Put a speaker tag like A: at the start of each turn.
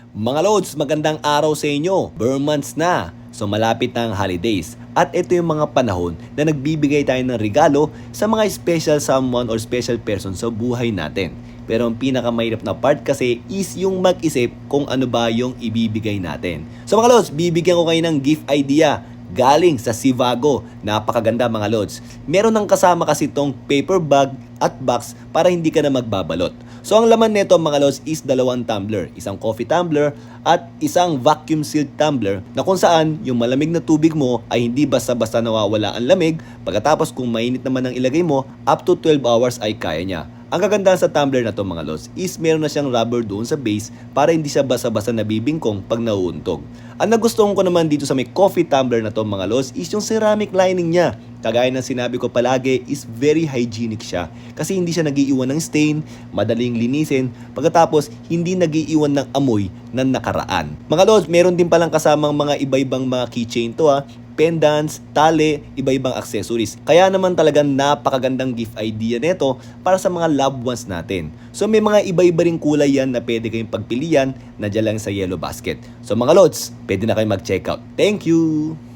A: Mga Lods, magandang araw sa inyo. Burn months na. So malapit na ang holidays. At ito yung mga panahon na nagbibigay tayo ng regalo sa mga special someone or special person sa buhay natin. Pero ang pinakamahirap na part kasi is yung mag-isip kung ano ba yung ibibigay natin. So mga Lods, bibigyan ko kayo ng gift idea galing sa Sivago. Napakaganda mga Lods. Meron ng kasama kasi itong paper bag at box para hindi ka na magbabalot. So ang laman nito mga Lods is 2 tumbler, isang coffee tumbler at isang vacuum sealed tumbler na kung saan yung malamig na tubig mo ay hindi basta-basta nawawala ang lamig, pagkatapos kung mainit naman ang ilagay mo, up to 12 hours ay kaya niya. Ang kagandahan sa tumbler na to mga Lods is meron na siyang rubber doon sa base para hindi siya basa-basa nabibingkong pag nauuntog. Ang nagustuhan ko naman dito sa may coffee tumbler na to mga Lods is yung ceramic lining niya. Kagaya ng sinabi ko palagi is very hygienic siya kasi hindi siya nagiiwan ng stain, madaling linisin, pagkatapos hindi nagiiwan ng amoy na nakaraan. Mga Lods, meron din palang kasamang mga iba-ibang mga keychain to pendants, tali, iba-ibang accessories. Kaya naman talagang napakagandang gift idea nito para sa mga loved ones natin. So may mga iba-iba ring kulay yan na pwede kayong pagpilian na dyan lang sa yellow basket. So mga Lods, pwede na kayong mag-checkout. Thank you!